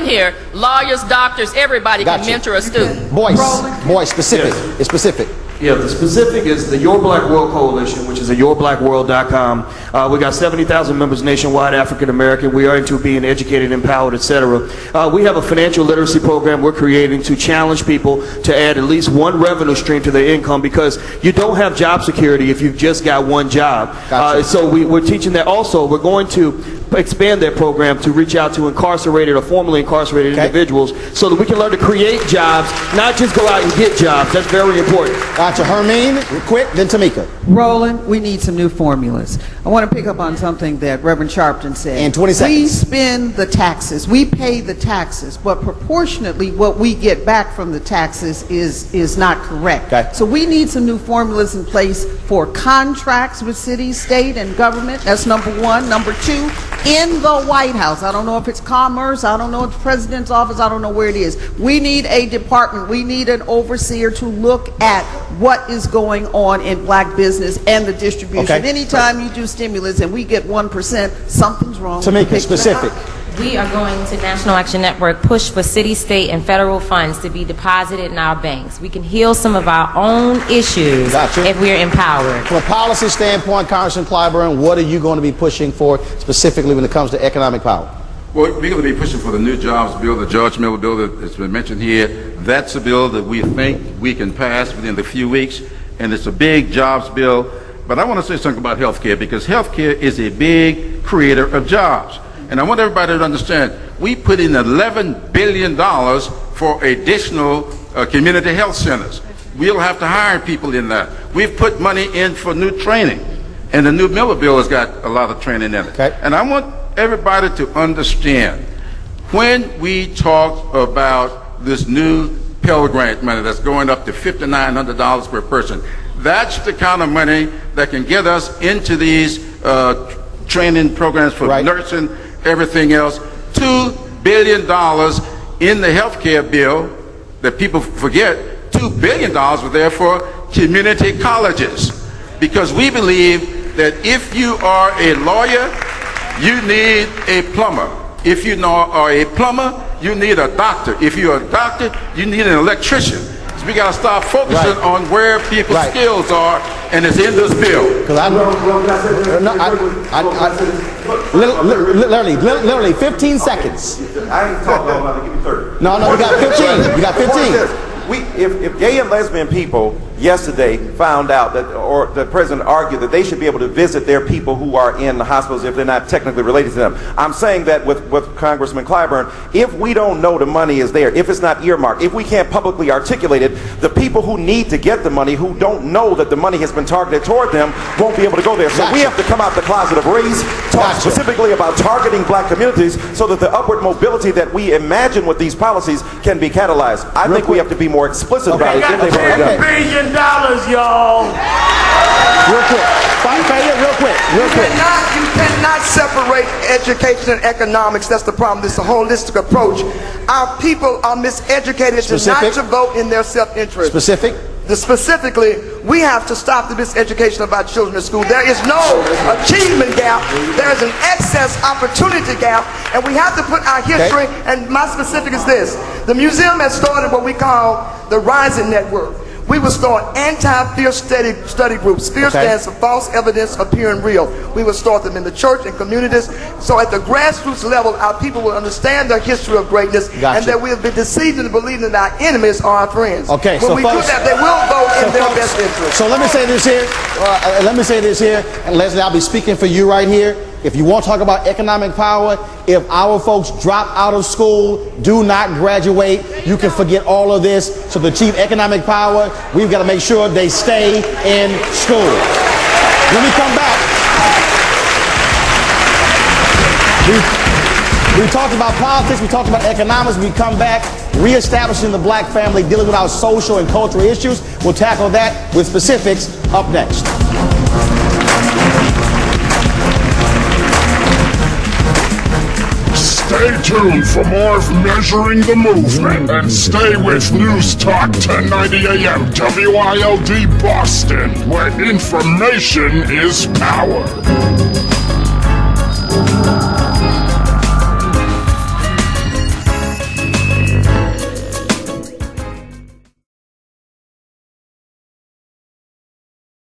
here, lawyers, doctors, everybody can mentor a student. Boyce, specific. Yes. It's specific. Yeah, the specific is the Your Black World Coalition, which is at yourblackworld.com. We got 70,000 members nationwide, African American. We are into being educated, empowered, etc. We have a financial literacy program we're creating to challenge people to add at least one revenue stream to their income, because you don't have job security if you've just got one job. Gotcha. So we're teaching that. Also, we're going to expand that program to reach out to incarcerated or formerly incarcerated individuals, so that we can learn to create jobs, not just go out and get jobs. That's very important. Gotcha. Hermine, quick, then Tamika. Roland, we need some new formulas. I want to pick up on something that Reverend Sharpton said. In 20 seconds. We spend the taxes. We pay the taxes, but proportionately what we get back from the taxes is not correct. Okay. So we need some new formulas in place for contracts with cities, state, and government. That's number one. Number two, in the White House. I don't know if it's Commerce. I don't know if it's President's office. I don't know where it is. We need a department. We need an overseer to look at what is going on in black business and the distribution. Okay. Anytime you do stimulus and we get 1%, something's wrong. Tamika, specific. We are going to National Action Network push for city, state, and federal funds to be deposited in our banks. We can heal some of our own issues if we're empowered. From a policy standpoint, Congressman Clyburn, what are you going to be pushing for specifically when it comes to economic power? Well, we're going to be pushing for the new jobs bill, the George Miller bill that has been mentioned here. That's a bill that we think we can pass within a few weeks, and it's a big jobs bill. But I want to say something about health care, because health care is a big creator of jobs. And I want everybody to understand, we put in $11 billion for additional community health centers. We'll have to hire people in that. We've put money in for new training, and the new Miller bill has got a lot of training in it. Okay. And I want everybody to understand, when we talk about this new Pell Grant money that's going up to $5,900 per person, that's the kind of money that can get us into these training programs for nursing, everything else. $2 billion in the health care bill that people forget. $2 billion were there for community colleges, because we believe that if you are a lawyer, you need a plumber. If you are a plumber, you need a doctor. If you're a doctor, you need an electrician. So we got to start focusing on where people's skills are, and it's in this bill. Because literally 15 seconds. I ain't talking about it. Give me 30. No, you got 15. You got 15. If gay and lesbian people yesterday found out that, or the president argued that they should be able to visit their people who are in the hospitals if they're not technically related to them. I'm saying that with Congressman Clyburn, if we don't know the money is there, if it's not earmarked, if we can't publicly articulate it, the people who need to get the money, who don't know that the money has been targeted toward them, won't be able to go there. So we have to come out the closet of race, talk specifically about targeting black communities, so that the upward mobility that we imagine with these policies can be catalyzed. I think we have to be more explicit about it. $10 billion, y'all. Real quick. Real quick. You cannot separate education and economics. That's the problem. This is a holistic approach. Our people are miseducated not to vote in their self-interest. Specifically, we have to stop the miseducation of our children in school. There is no achievement gap. There is an excess opportunity gap, and we have to put our history, and my specific is this. The museum has started what we call the Rising Network. We will start anti-fear study groups. Fear stands for false evidence appearing real. We will start them in the church and communities. So at the grassroots level, our people will understand their history of greatness, and that we have been deceived into believing that our enemies are our friends. When we do that, they will vote in their best interest. So let me say this here. And Leslie, I'll be speaking for you right here. If you want to talk about economic power, if our folks drop out of school, do not graduate, you can forget all of this. So to achieve economic power, we've got to make sure they stay in school. When we come back, we talked about politics, we talked about economics. We come back, reestablishing the black family, dealing with our social and cultural issues. We'll tackle that with specifics up next. Stay tuned for more of Measuring the Movement, and stay with News Talk 1090 AM WILD Boston, where information is power.